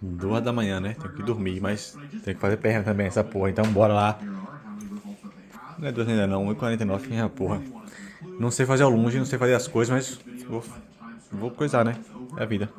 2 da manhã, né? Tenho que dormir, mas tem que fazer perna também essa porra. Então bora lá. Não é 2 ainda não, 1h49 que é a porra. Não sei fazer o lunge, não sei fazer as coisas, mas vou coisar, né? É a vida.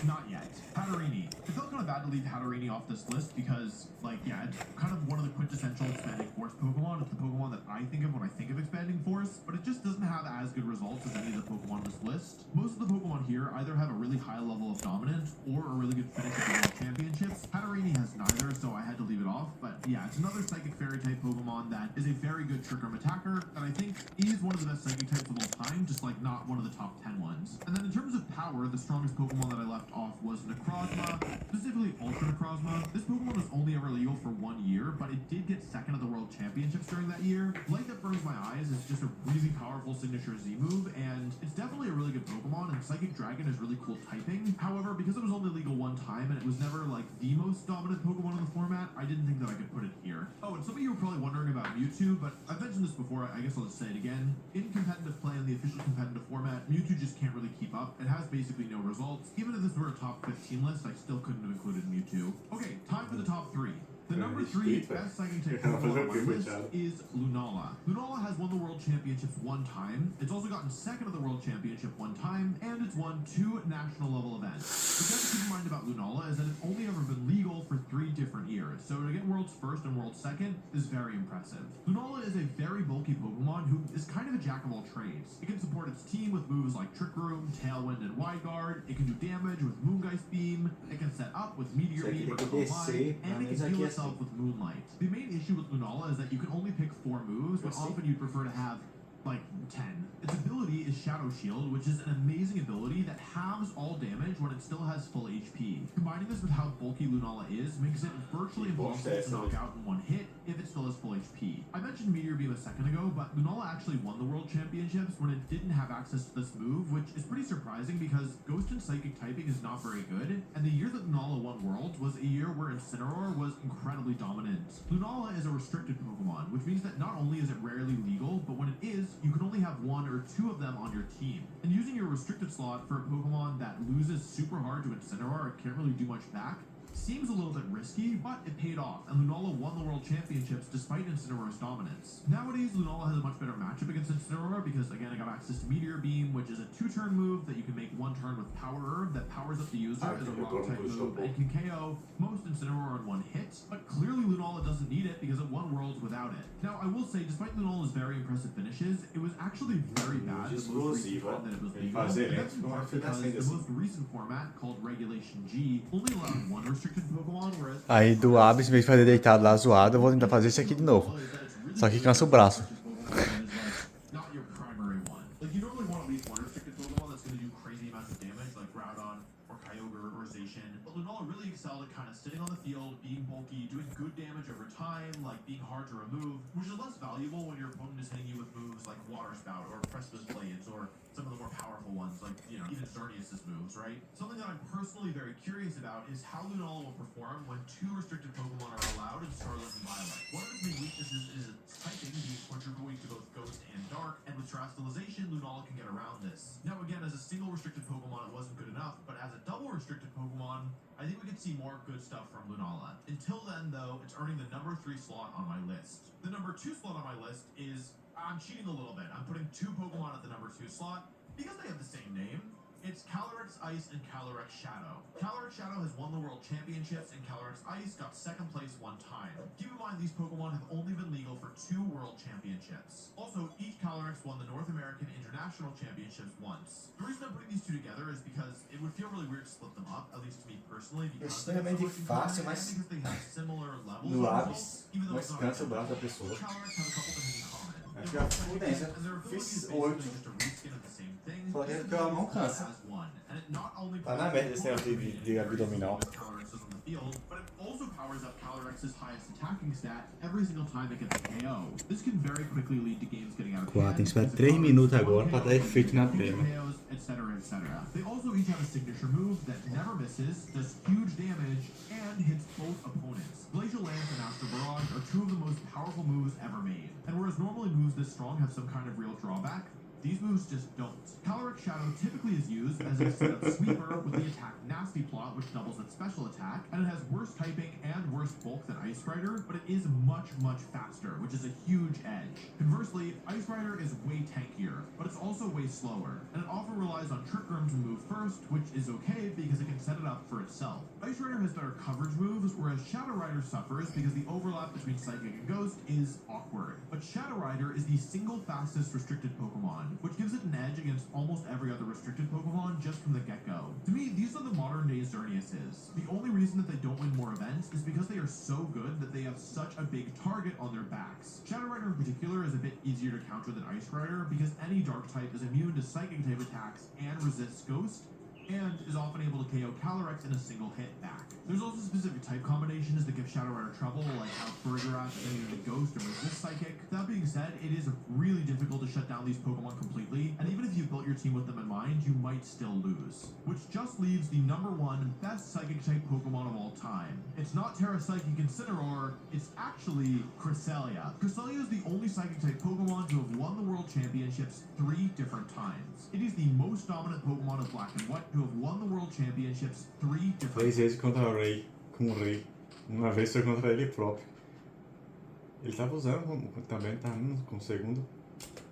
Not yet. Hatterini. It felt kind of bad to leave Hatterini off this list because, like, yeah, it's kind of one of the quintessential expanding force Pokemon. It's the Pokemon that I think of when I think of expanding force, but it just doesn't have as good results as any of the Pokemon on this list. Most of the Pokemon here either have a really high level of dominance or a really good finish at the World Championships. Hatterini has neither, so I had to leave it off, but yeah, it's another Psychic Fairy type Pokemon that is a very good Trick Room attacker, and I think is one of the best Psychic types of all time, just like not one of the top 10 ones. And then in terms of power, the strongest Pokemon that I left off was Necrozma, specifically Ultra Necrozma. This Pokemon was only ever legal for 1 year, but it did get second at the World Championships during that year. Light That Burns My Eyes is just a really powerful signature Z move, and it's definitely a really good Pokemon, and Psychic Dragon is really cool typing. However, because it was only legal 1 time, and it was never, like, the most dominant Pokemon in the format, I didn't think that I could put it here. Oh, and some of you were probably wondering about Mewtwo, but I've mentioned this before, I guess I'll just say it again. In competitive play in the official competitive format, Mewtwo just can't really keep up. It has basically no results. Even if this were a top 15 list, I still couldn't have included Mewtwo. Okay, time for the top 3. The number 3 best Psychic type Pokemon on my list is Lunala. Lunala has won the World Championships 1 time. It's also gotten second at the World Championship 1 time, and it's won 2 national level events. The thing to keep in mind about Lunala is that it's only ever been legal for 3 different years, so to get World's First and World's Second is very impressive. Lunala is a very bulky Pokemon who is kind of a jack of all trades. It can support its team with moves like Trick Room, Tailwind, and Wide Guard. It can do damage with Moongeist Beam. It can set up with Meteor Beam or Collide, and it can heal itself with Moonlight. The main issue with Lunala is that you can only pick 4 moves, but often you'd prefer to have like 10. Its ability is Shadow Shield, which is an amazing ability that halves all damage when it still has full HP. Combining this with how bulky Lunala is makes it virtually impossible to knock out in 1 hit if it still has full HP. I mentioned Meteor Beam a second ago, but Lunala actually won the World Championships when it didn't have access to this move, which is pretty surprising because Ghost and Psychic typing is not very good, and the year that Lunala won Worlds was a year where Incineroar was incredibly dominant. Lunala is a restricted Pokemon, which means that not only is it rarely legal, but when it is, you can only have 1 or 2 of them on your team. And using your restricted slot for a Pokemon that loses super hard to Incineroar and can't really do much back seems a little bit risky, but it paid off, and Lunala won the World Championships despite Incineroar's dominance. Nowadays, Lunala has a much better matchup against Incineroar because, again, I got access to Meteor Beam, which is a 2-turn move that you can make 1 turn with Power Herb that powers up the user as a rock-type move and can KO most Incineroar in 1 hit, but clearly Lunala doesn't need it because it won Worlds without it. Now, I will say, despite Lunala's very impressive finishes, it was actually very bad the most recent time that it was legal, and that's in part because the most recent format, called Regulation G, only allowed 1 restricted Pokemon, whereas... Aí do Abis, em vez de fazer deitado lá zoado, eu vou tentar fazer isso aqui de novo. Só que cansa o braço. Not your primary one. Like, you normally want at least 1 restricted Pokemon that's going to do crazy amounts of damage, like Groudon or Kyogre or Zacian. But Lunala really excelled at kind of sitting on the field, being bulky, doing good damage over time, like being hard to remove, which is less valuable when your opponent is hitting you with moves like Water Spout or Precipice Blades or some of the more powerful ones, like, you know, even Xerneas' moves, right? Something that I'm personally very curious about is how Lunala will perform when 2 restricted Pokemon are allowed in Scarlet and Violet. One of its main weaknesses is its typing, being quadruple weak to both Ghost and Dark, and with Terastallization, Lunala can get around this. Now again, as a single restricted Pokemon, it wasn't good enough, but as a double restricted Pokemon, I think we could see more good stuff from Lunala. Until then, though, it's earning the number 3 slot on my list. The number 2 slot on my list is... I'm cheating a little bit. I'm putting 2 Pokemon at the number 2 slot because they have the same name. It's Calyrex Ice and Calyrex Shadow. Calyrex Shadow has won the World Championships, and Calyrex Ice got 2nd place 1 time. Keep in mind, these Pokemon have only been legal for 2 World Championships. Also, each Calyrex won the North American International Championships once. The reason I'm putting these 2 together is because it would feel really weird to split them up, at least to me personally, because they have so much in common, and because they have similar levels of results, even though it's not cansa o braço da pessoa. Calyrex have a couple things in common. Acho que a fudência. Fiz 8. Só que ela não cansa. Tá na merda esse negócio de abdominal. But it also powers up Calyrex's highest attacking stat every single time it gets a KO. This can very quickly lead to games getting out of hand. Tem que esperar 3 minutos agora pra dar efeito na perna. Etc., etc. They also each have a signature move that never misses, does huge damage, and hits both opponents. Glacial Lance and Astro Barrage are 2 of the most powerful moves ever made. And whereas normally moves this strong have some kind of real drawback, These moves just don't. Calyrex Shadow typically is used as a set-up sweeper with the attack Nasty Plot, which doubles its special attack, and it has worse typing and worse bulk than Ice Rider, but it is much, much faster, which is a huge edge. Conversely, Ice Rider is way tankier, but it's also way slower, and it often relies on Trick Room to move first, which is okay because it can set it up for itself. Ice Rider has better coverage moves, whereas Shadow Rider suffers because the overlap between Psychic and Ghost is awkward. But Shadow Rider is the single fastest restricted Pokemon, which gives it an edge against almost every other restricted Pokemon just from the get-go. To me, these are the modern-day Xerneases. The only reason that they don't win more events is because they are so good that they have such a big target on their backs. Shadow Rider in particular is a bit easier to counter than Ice Rider because any Dark type is immune to Psychic type attacks and resists Ghost, and is often able to KO Calyrex in a single hit back. There's also specific type combinations that give Shadow Rider trouble, like how Bergerath is immune to Ghost and resist Psychic. That being said, it is really difficult to shut down these Pokemon completely, and even if you built your team with them in mind, you might still lose. Which just leaves the #1 best Psychic type Pokemon of all time. It's not Terra Psychic Incineroar, it's actually Cresselia. Cresselia is the only Psychic type Pokemon to have won the World Championships 3 different times. It is the most dominant Pokemon of Black and White to have won the World Championships 3 different 3 vezes contra o Rei, com o Rei. Uma vez foi contra ele próprio. Ele tava usando também, tava com o segundo.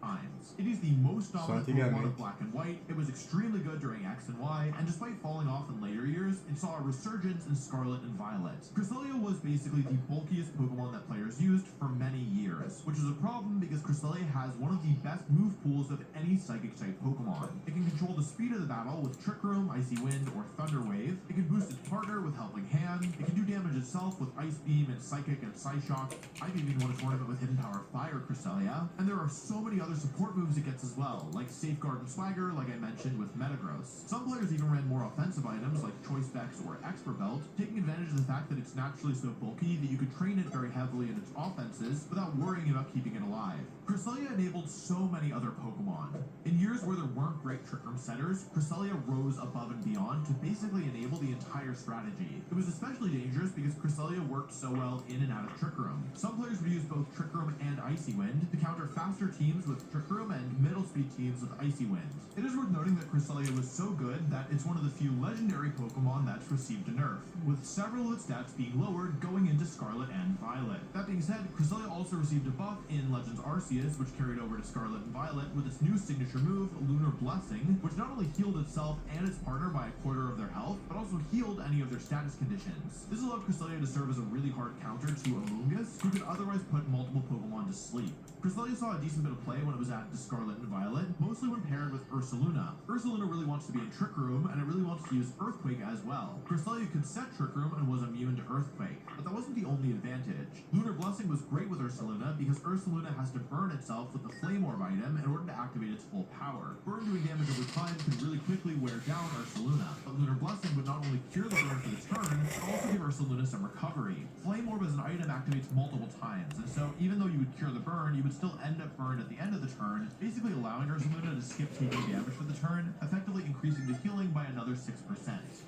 times. It is the most dominant Pokemon of Black and White. It was extremely good during X and Y, and despite falling off in later years, it saw a resurgence in Scarlet and Violet. Cresselia was basically the bulkiest Pokemon that players used for many years, which is a problem because Cresselia has one of the best move pools of any Psychic-type Pokemon. It can control the speed of the battle with Trick Room, Icy Wind, or Thunder Wave. It can boost its partner with Helping Hand. It can do damage itself with Ice Beam and Psychic and Psyshock. I've even won a tournament with Hidden Power Fire Cresselia. And there are so many other support moves it gets as well, like Safeguard and Swagger, like I mentioned with Metagross. Some players even ran more offensive items like Choice Specs or Expert Belt, taking advantage of the fact that it's naturally so bulky that you could train it very heavily in its offenses without worrying about keeping it alive. Cresselia enabled so many other Pokemon. In years where there weren't great Trick Room setters, Cresselia rose above and beyond to basically enable the entire strategy. It was especially dangerous because Cresselia worked so well in and out of Trick Room. Some players would use both Trick Room and Icy Wind to counter faster teams with Trick Room and middle speed teams with Icy Wind. It is worth noting that Cresselia was so good that it's one of the few legendary Pokemon that's received a nerf, with several of its stats being lowered going into Scarlet and Violet. That being said, Cresselia also received a buff in Legends Arceus, which carried over to Scarlet and Violet with its new signature move, Lunar Blessing, which not only healed itself and its partner by a quarter of their health, but also healed any of their status conditions. This allowed Cresselia to serve as a really hard counter to Amoonguss, who could otherwise put multiple Pokemon to sleep. Cresselia saw a decent bit of play when it was added to Scarlet and Violet, mostly when paired with Ursaluna. Ursaluna really wants to be in Trick Room, and it really wants to use Earthquake as well. Cresselia could set Trick Room and was immune to Earthquake, but that wasn't the only advantage. Lunar Blessing was great with Ursaluna because Ursaluna has to burn itself with the Flame Orb item in order to activate its full power. Burn doing damage over time could really quickly wear down Ursaluna, but Lunar Blessing would not only cure the burn for the turn, but also give Ursaluna some recovery. Flame Orb as an item activates multiple times, and so even though you would cure the burn, you would still end up burned at the end of the turn, basically allowing Ursaluna to skip taking damage for the turn, effectively increasing the healing by another 6%.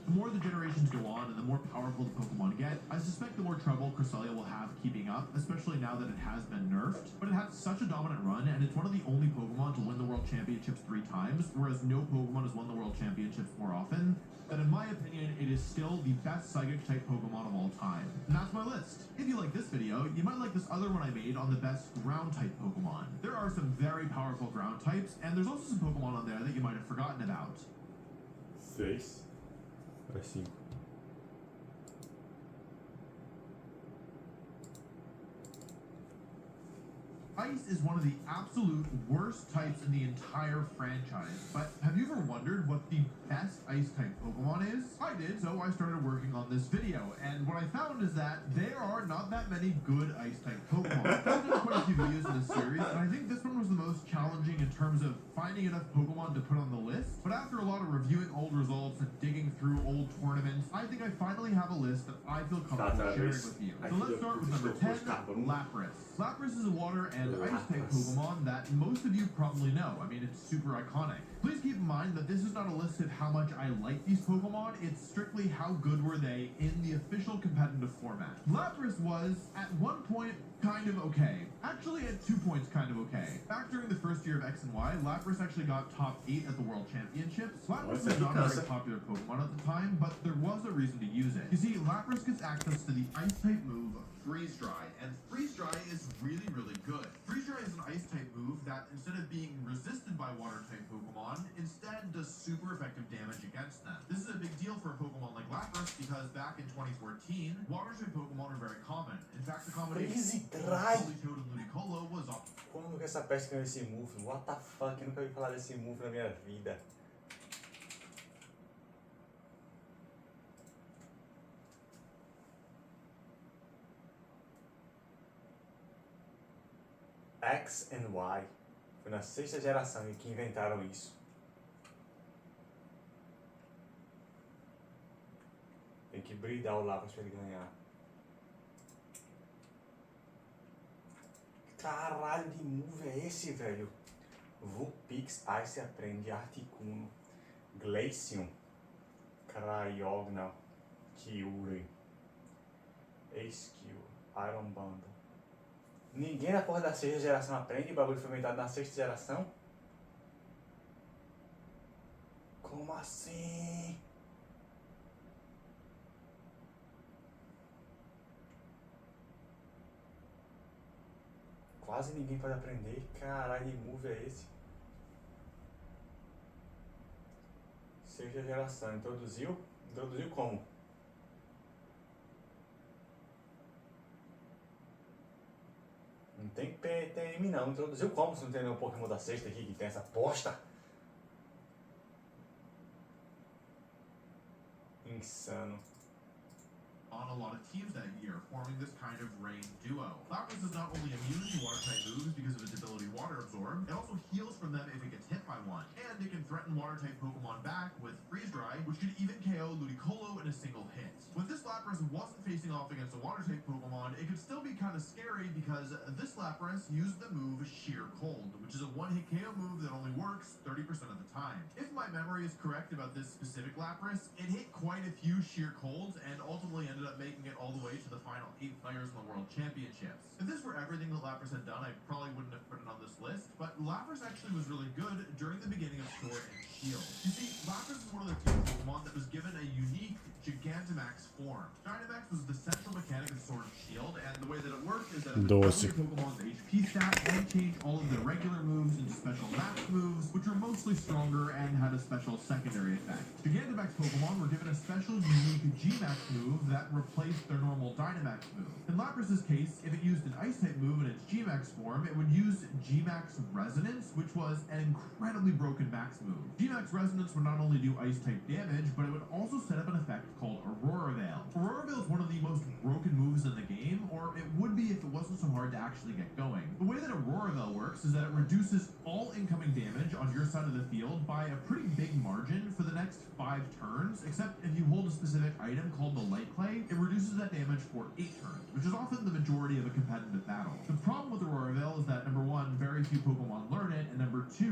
The more the generations go on and the more powerful the Pokemon get, I suspect the more trouble Cresselia will have keeping up, especially now that it has been nerfed. But it had such a dominant run, and it's one of the only Pokemon to win the World Championships 3 times, whereas no Pokemon has won the World Championships more often, that in my opinion, it is still the best Psychic-type Pokemon of all time. And that's my list. If you like this video, you might like this other one I made on the best Ground-type Pokemon. There are some very powerful Ground types, and there's also some Pokemon on there that you might have forgotten about. 6 para 5. Ice is one of the absolute worst types in the entire franchise, but have you ever wondered what the best Ice-type Pokemon is? I did, so I started working on this video, and what I found is that there are not that many good Ice-type Pokemon. I've done quite a few videos in this series, and I think this one was the most challenging in terms of finding enough Pokemon to put on the list, but after a lot of reviewing old results and digging through old tournaments, I think I finally have a list that I feel comfortable sharing with you. So let's start with number 10, Lapras. Lapras is a water and ice type Pokemon that most of you probably know. I mean, it's super iconic. Please keep in mind that this is not a list of how much I like these Pokemon, it's strictly how good were they in the official competitive format. Lapras was, at one point, kind of okay. Actually, at 2 points, kind of okay. Back during the first year of X and Y, Lapras actually got top 8 at the World Championships. Lapras was not a very popular Pokemon at the time, but there was a reason to use it. You see, Lapras gets access to the Ice-type move, Freeze Dry, and Freeze Dry is really, really good. Freeze Dry is an Ice-type move that, instead of being resisted by Water-type Pokemon, instead does super effective damage against them. This is a big deal for a Pokemon like Lapras because back in 2014, Water-type Pokemon are very common. In fact, the combination Freeze Dry! of Politoed and Ludicolo was up. Quando que essa peste ganhou esse move? What the fuck? Eu nunca ouvi falar desse move na minha vida. X and Y. Foi na 6ª geração que inventaram isso. Tem que bridar o Lapras pra ele ganhar. Caralho de move é esse, velho? Vulpix, Ice aprende, Articuno, Glaceon, Cryogonal, Kyurem, Skill, Iron Bundle. Ninguém na porra da 6ª geração aprende, o bagulho foi inventado na 6ª geração? Como assim? Quase ninguém pode aprender. Caralho, que move é esse? 6ª geração. Introduziu? Introduziu como? Não tem PTM não. Introduziu como se não tem nenhum Pokémon da 6ª aqui que tem essa bosta? Insano. On a lot of teams that year, forming this kind of rain duo. Lapras is not only immune to water-type moves because of its ability Water Absorb, it also heals from them if it gets hit by one. And it can threaten water-type Pokemon back with Freeze Dry, which could even KO Ludicolo in a single hit. When this Lapras wasn't facing off against a water-type Pokemon, it could still be kind of scary because this Lapras used the move Sheer Cold, which is a one-hit KO move that only works 30% of the time. If my memory is correct about this specific Lapras, it hit quite a few Sheer Colds and ultimately ended up making it all the way to the final 8 players in the World Championships. If this were everything that Lapras had done, I probably wouldn't have put it on this list, but Lapras actually was really good during the beginning of Sword and Shield. You see, Lapras is one of the few Pokemon that was given a unique Gigantamax form. Dynamax was the central mechanic of Sword and Shield, and the way that it worked is that it would double your Pokemon's HP stat and change all of their regular moves into special max moves, which are mostly stronger and had a special secondary effect. Gigantamax Pokemon were given a special unique G-Max move that replaced their normal Dynamax move. In Lapras' case, if it used an Ice-type move in its G-Max form, it would use G-Max Resonance, which was an incredibly broken max move. G-Max Resonance would not only do Ice-type damage, but it would also set up an effect called Aurora Veil. Aurora Veil is one of the most broken moves in the game, or it would be if it wasn't so hard to actually get going. The way that Aurora Veil works is that it reduces all incoming damage on your side of the field by a pretty big margin for the next 5 turns, except if you hold a specific item called the Light Clay, it reduces that damage for 8 turns, which is often the majority of a competitive battle. The problem with Aurora Veil is that, number 1, very few Pokemon learn it, and number 2,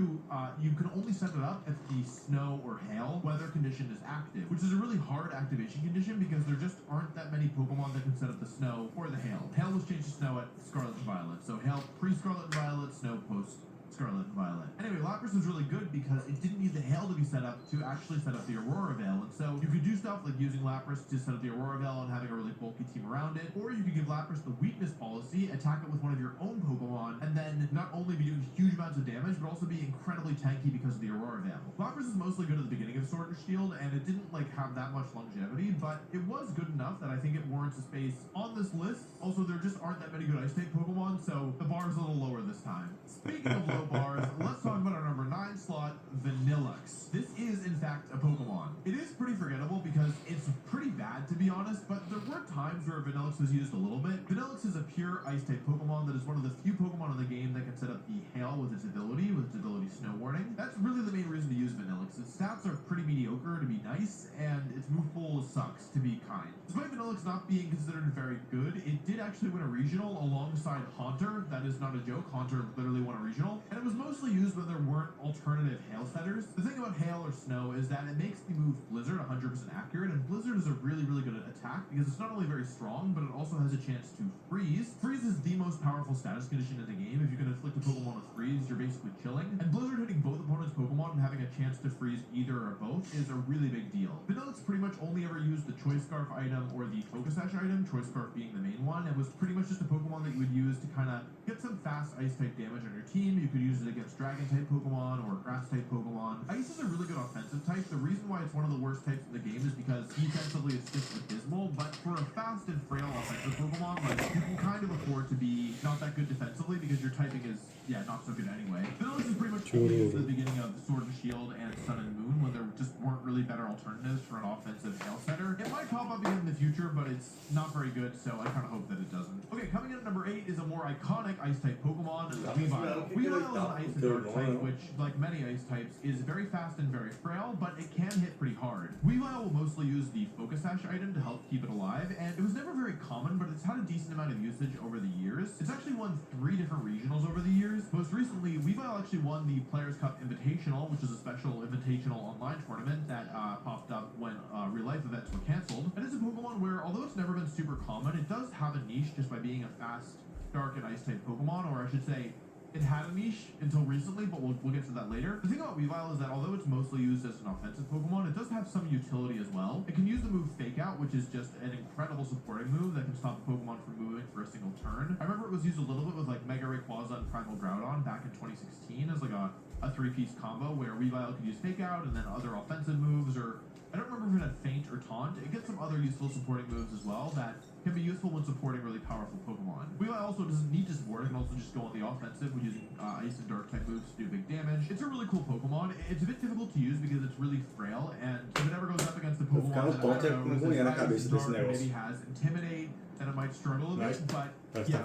you can only set it up if the snow or hail weather condition is active, which is a really hard activation condition because there just aren't that many Pokemon that can set up the snow or the hail. Hail was changed to snow at Scarlet and Violet, so hail pre-Scarlet and Violet, snow post-Scarlet and Violet. Anyway, Lapras was really good because it didn't need the hail to be set up to actually set up the Aurora Veil, and so you could do stuff like using Lapras to set up the Aurora Veil and having a really bulky team around it, or you could give Lapras the weakness policy, attack it with one of your own Pokemon, and then not only be doing huge amounts of damage, but also be incredibly tanky because of the Aurora Veil. Lapras is mostly good at the beginning of Sword and Shield, and it didn't have that much longevity, but it was good enough that I think it warrants a space on this list. Also, there just aren't that many good Ice-type Pokemon, so the bar is a little lower this time. Speaking of low bars, let's talk about our number 9 slot, Vanillux. This is, in fact, a Pokemon. It is pretty forgettable because it's pretty bad, to be honest. honest, but there were times where Vanillix was used a little bit. Vanillix is a pure Ice-type Pokemon that is one of the few Pokemon in the game that can set up the Hail with its ability Snow Warning. That's really the main reason to use Vanillix. Its stats are pretty mediocre to be nice, and its move pool sucks to be kind. Despite Vanillix not being considered very good, it did actually win a regional alongside Haunter. That is not a joke. Haunter literally won a regional, and it was mostly used when there weren't alternative Hail setters. The thing about Hail or Snow is that it makes the move Blizzard 100% accurate, and Blizzard is a really good attack because it's not only very strong, but it also has a chance to freeze. Freeze is the most powerful status condition in the game. If you can inflict a Pokemon with freeze, you're basically chilling. And Blizzard hitting both opponents' Pokemon and having a chance to freeze either or both is a really big deal. Vanillix pretty much only ever used the Choice Scarf item or the Focus Sash item, Choice Scarf being the main one. It was pretty much just a Pokemon that you would use to kind of get some fast Ice-type damage on your team. You could use it against Dragon-type Pokemon or Grass-type Pokemon. Ice is a really good offensive type. The reason why it's one of the worst types in the game is because defensively it's just abysmal, but for a fast and frail offensive Pokemon, like, you can kind of afford to be not that good defensively because your typing is, not so good anyway. Vanillix is pretty much only used at the beginning of Sword and Shield and Sun and Moon when there just weren't really better alternatives for an offensive Hail setter. It might pop up again in the future, but it's not very good, so I kind of hope that it doesn't. Okay, coming in at number 8 is a more iconic Ice-type Pokemon, Weavile. Weavile is an Ice and Dark type, which, like many Ice types, is very fast and very frail, but it can hit pretty hard. Weavile will mostly use the Focus Sash item to help keep it alive, and it was never very common, but it's had a decent amount of usage over the years. It's actually won 3 different regionals over the years. Most recently, Weavile actually won the Players' Cup Invitational, which is a special invitational online tournament that popped up when real-life events were canceled. And it's a Pokemon where, although it's never been super common, it does have a niche just by being a fast, dark, and ice-type Pokemon, or I should say, it had a niche until recently, but we'll get to that later. The thing about Weavile is that although it's mostly used as an offensive Pokemon, it does have some utility as well. It can use the move Fake Out, which is just an incredible supporting move that can stop a Pokemon from moving for a single turn. I remember it was used a little bit with like Mega Rayquaza and Primal Groudon back in 2016 as like a 3-piece combo where Weavile could use Fake Out and then other offensive moves, or I don't remember if it had Feint or Taunt. It gets some other useful supporting moves as well that can be useful when supporting really powerful Pokemon. Weavile also doesn't need to support, it can also just go on the offensive when using Ice and Dark type moves to do big damage. It's a really cool Pokemon. It's a bit difficult to use because it's really frail, and if it ever goes up against a Pokemon that maybe has Intimidate, then it might struggle a bit, but yeah, it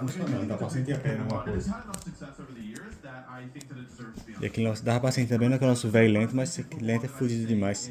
has had enough success over the years that I think that it deserves to be on. E aqui nós dava paciência também, não é que o nosso velho lento, mas esse aqui lento é fudido demais.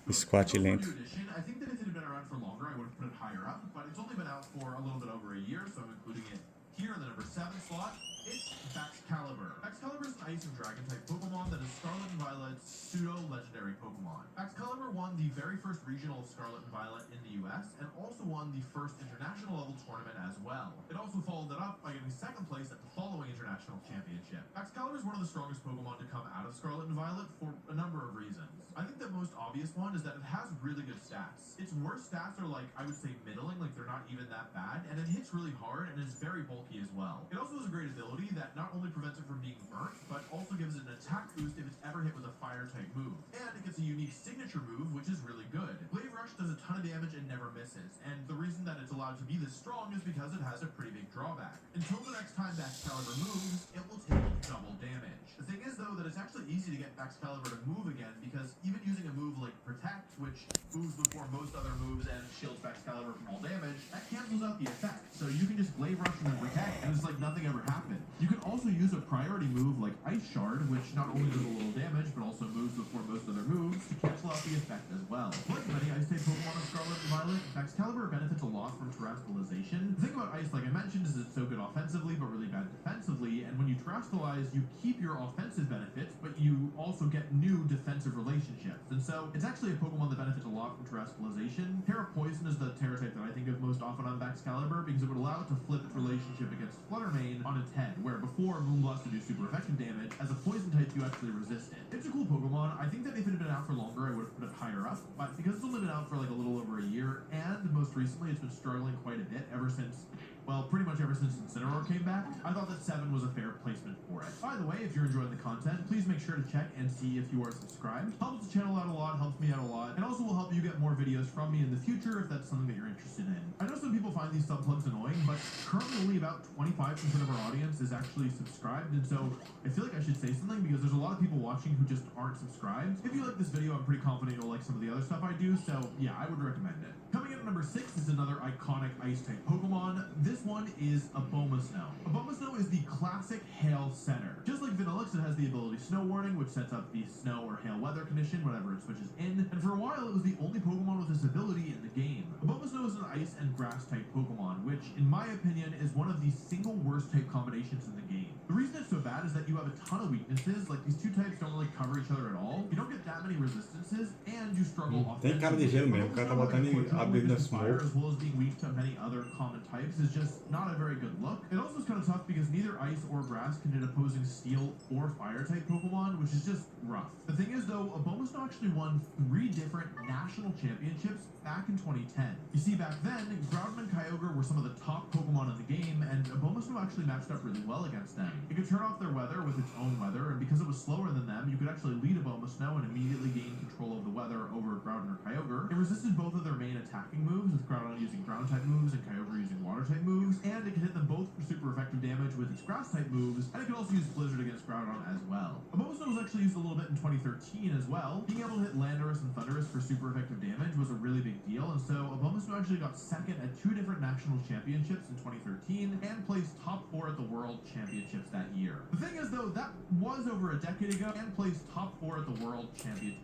O Squat lento. I think that if it had been around for longer, I would have put it higher up, but it's only been out for a little bit over a year, so I'm including it here in the number 7 slot. It's Baxcalibur. Baxcalibur is an Ice and Dragon type Pokemon that is Scarlet and Violet's pseudo-legendary Pokemon. Baxcalibur won the very first regional of Scarlet and Violet in the US, and also won the first international level tournament as well. It also followed that up by getting second place at the following international championship. Baxcalibur is one of the strongest Pokemon to come out of Scarlet and Violet for a number of reasons. I think the most obvious one is that it has really good stats. Its worst stats are like, I would say middling, like they're not even that bad, and it hits really hard and is very bulky as well. It also has a great ability that not only prevents it from being burnt, but also gives it an attack boost if it's ever hit with a fire type move. And it gets a unique signature move, which is really good. Glaive Rush does a ton of damage and never misses, and the reason that it's allowed to be this strong is because it has a pretty big drawback. Until the next time Baxcalibur moves, it will take double damage. The thing is though that it's actually easy to get Baxcalibur to move again because even using a move like Protect, which moves before most other moves and shields Baxcalibur from all damage, that cancels out the effect. So you can just Glaive Rush and then Protect, and it's like nothing ever happened. You can also use a priority move like Ice Shard, which not only does a little damage, but also moves before most other moves to cancel out the effect as well. Like many Ice-type Pokemon of Scarlet and Violet, Baxcalibur benefits a lot from Terrestrialization. The thing about Ice, like I mentioned, is it's so good offensively, but really bad defensively, and when you Terrestrialize, you keep your offensive benefits, but you also get new defensive relationships. And so, it's actually a Pokemon that benefits a lot from Terrestrialization. Terra Poison is the Terra type that I think of most often on Baxcalibur, because it would allow it to flip its relationship against Fluttermane on its head, where before Moonblast would do super effective damage, as a poison type you actually resist it. It's a cool Pokemon. I think that if it had been out for longer, I would have put it higher up, but because it's only been out for like a little over a year, and most recently it's been struggling quite a bit ever since, well, pretty much ever since Incineroar came back, I thought that 7 was a fair placement for it. By the way, if you're enjoying the content, please make sure to check and see if you are subscribed. Helps the channel out a lot, helps me out a lot, and also will help you get more videos from me in the future if that's something that you're interested in. I know some people find these subplugs annoying, but currently only about 25% of our audience is actually subscribed, and so I feel like I should say something because there's a lot of people watching who just aren't subscribed. If you like this video, I'm pretty confident you'll like some of the other stuff I do, so yeah, I would recommend it. Coming in number 6 is another iconic ice-type Pokemon. This one is Abomasnow. Abomasnow is the classic hail setter. Just like Vanillix, it has the ability Snow Warning, which sets up the snow or hail weather condition whenever it switches in, and for a while it was the only Pokemon with this ability in the game. Abomasnow is an ice and grass-type Pokemon, which, in my opinion, is one of the single worst-type combinations in the game. The reason it's so bad is that you have a ton of weaknesses, like these two types don't really cover each other at all, you don't get that many resistances, and you struggle Tem cara de gelo mesmo, o cara tá botando habilidade no fire, smoke. as well as being weak to many other common types, is just not a very good look. It also is kind of tough because neither ice or grass can hit opposing steel or fire type Pokemon, which is just rough. The thing is though, Abomasnow actually won 3 different national championships back in 2010. You see, back then, Groudon and Kyogre were some of the top Pokemon in the game, and Abomasnow actually matched up really well against them. It could turn off their weather with its own weather, and because it was slower than them, you could actually lead Abomasnow and immediately gain control of the weather over Groudon or Kyogre. It resisted both of their main attacking moves, with Groudon using ground-type moves and Kyogre using water-type moves, and it could hit them both for super effective damage with its grass-type moves, and it could also use Blizzard against Groudon as well. Abomasnow was actually used a little bit in 2013 as well. Being able to hit Landorus and Thundurus for super effective damage was a really big deal, and so Abomasnow actually got second at 2 different national championships in 2013 and placed top 4 at the World Championships that year. The thing is though, that was over a decade ago, and placed top 4 at the World Championships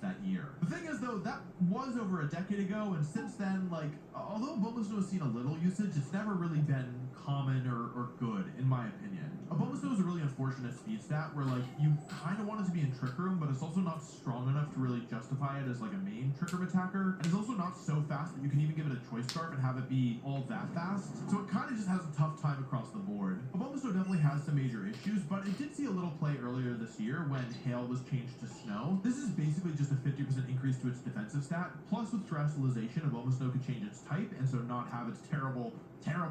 that year. The thing is though, that was over a decade ago, and since then, like, although Abomasnow has seen a little usage, it's never really been common or good, in my opinion. Abomasnow is a really unfortunate speed stat where, like, you kind of want it to be in Trick Room, but it's also not strong enough to really justify it as, like, a main Trick Room attacker, and it's also not so fast that you can even give it a Choice Scarf and have it be all that fast, so it kind of just has a tough time across the board. Abomasnow definitely has some major issues, but it did see a little play earlier this year when Hail was changed to Snow. This is basically just a 50% increase to its defensive stat, plus with Terrestrialization, Abomasnow could change its type, and so not have its terrible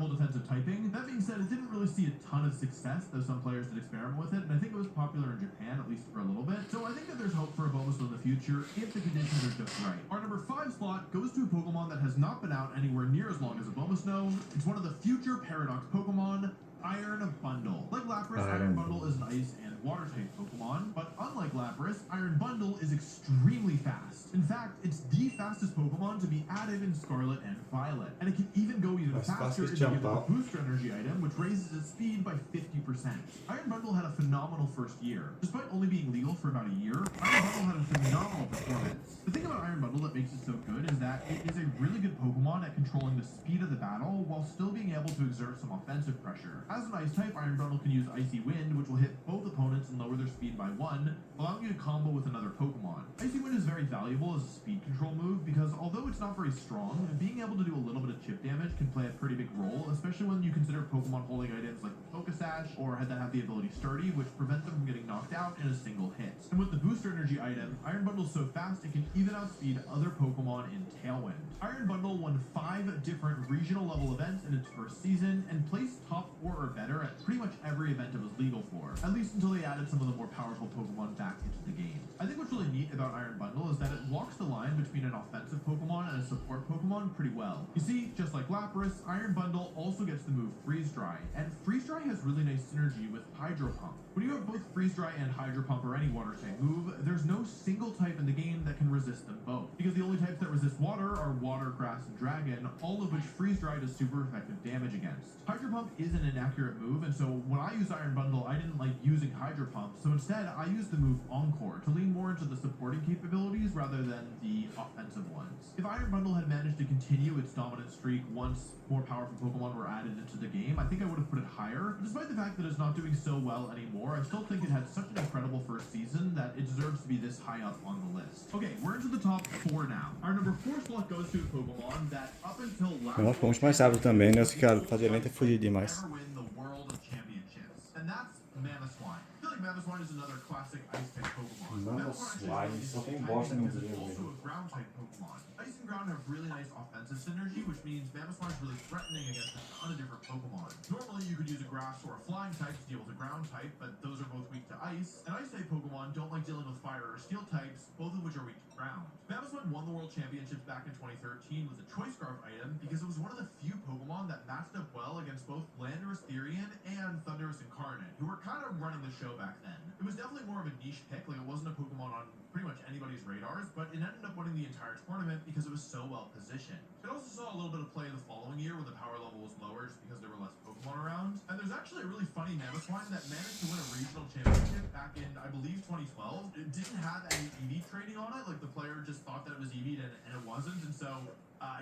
defensive typing. That being said, it didn't really see a ton of success, though some players did experiment with it, and I think it was popular in Japan, at least for a little bit. So I think that there's hope for Abomasnow in the future if the conditions are just right. Our number 5 slot goes to a Pokemon that has not been out anywhere near as long as Abomasnow. It's one of the future Paradox Pokemon, Iron Bundle. Like Lapras, Iron Bundle is an ice and water type Pokemon, but unlike Lapras, Iron Bundle is extremely fast. In fact, it's the fastest Pokemon to be added in Scarlet and Violet, and it can even go even faster if you give it a Booster Energy item, which raises its speed by 50%. Iron Bundle had a phenomenal first year. Despite only being legal for about a year, Iron Bundle had a phenomenal performance. The thing about Iron Bundle that makes it so good is that it is a really good Pokemon at controlling the speed of the battle while still being able to exert some offensive pressure. As an ice type, Iron Bundle can use Icy Wind, which will hit both opponents and lower their speed by 1, allowing you to combo with another Pokemon. Icy Wind is very valuable as a speed control move because although it's not very strong, being able to do a little bit of chip damage can play a pretty big role, especially when you consider Pokemon holding items like Pokesash or that have the ability Sturdy, which prevent them from getting knocked out in a single hit. And with the Booster Energy item, Iron Bundle is so fast it can even outspeed other Pokemon in Tailwind. Iron Bundle won 5 different regional level events in its first season and placed top 4 or better at pretty much every event it was legal for, at least until they added some of the more powerful Pokemon back into the game. I think what's really neat about Iron Bundle is that it walks the line between an offensive Pokemon and a support Pokemon pretty well. You see, just like Lapras, Iron Bundle also gets the move Freeze Dry, and Freeze Dry has really nice synergy with Hydro Pump. When you have both Freeze Dry and Hydro Pump or any water type move, there's no single type in the game that can resist them both, because the only types that resist water are Water, Grass, and Dragon, all of which Freeze Dry does super effective damage against. Hydro Pump is an inaccurate move, and so when I used Iron Bundle, I didn't like using Hydro Pump, so instead I used the move Encore to lean more into the supporting capabilities rather than the offensive ones. If Iron Bundle had managed to continue its dominant streak once more powerful Pokemon were added into the game, I think I would have put it higher. Despite the fact that it's not doing so well anymore, I still think it had such an incredible first season that it deserves to be this high up on the list. Okay, we're into the top 4 now. Our number 4 slot goes to a Pokemon that up until last Nós fomos mais rápido também, né? Esse cara fazia lenta e fugir demais. never win the World Championships, and that's Mamoswine. I feel like Mamoswine is another classic ice type Pokemon. Mamoswine, só tem bosta no It's jogo. also a ground type Pokemon. Ice and ground have really nice offensive synergy, which means Mamoswine is really threatening against a ton of different Pokemon. Normally, you could use a grass or a flying type to deal with a ground type, but those are both weak to ice. And ice type Pokemon don't like dealing with fire or steel types, both of which are weak to ground. Mamoswine won the World Championships back in 2013 with a Choice Scarf item because it was one of the few Pokemon that matched up well against both Landorus Therian and Thundurus Incarnate, who were kind of running the show back then. It was definitely more of a niche pick, like it wasn't a Pokemon on pretty much anybody's radars, but it ended up winning the entire tournament because it was so well positioned. It also saw a little bit of play the following year when the power level was lower just because there were less Pokemon around. And there's actually a really funny Mamoswine that managed to win a regional championship back in, I believe, 2012. It didn't have any EV training on it, like the player just thought that it was EV'd and it wasn't, and so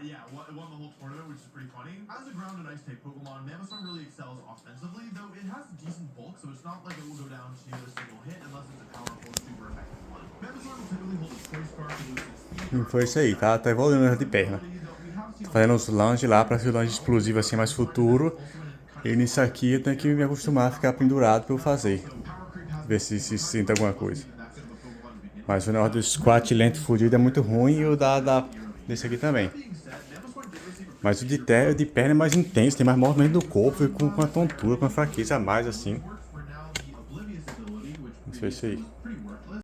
yeah, it won the whole tournament, which is pretty funny. As a ground and ice type Pokemon, Mamoswine really excels offensively, though it has decent bulk, so it's not like it will go down to a single hit unless it's a powerful, super effective one. Mamoswine will typically hold a Choice Scarf to lose its speed. Foi isso aí, tá evoluindo de perna. Tô fazendo os Lunge lá pra ser o Lunge explosivo assim mais futuro. E nisso aqui eu tenho que me acostumar a ficar pendurado pra eu fazer. Ver se sinta alguma coisa. Mas o negócio do squat lento fudido é muito ruim e o desse aqui também. Mas o de perna é mais intenso, tem mais movimento do corpo e com a tontura, com a fraqueza a mais assim. Isso é isso aí.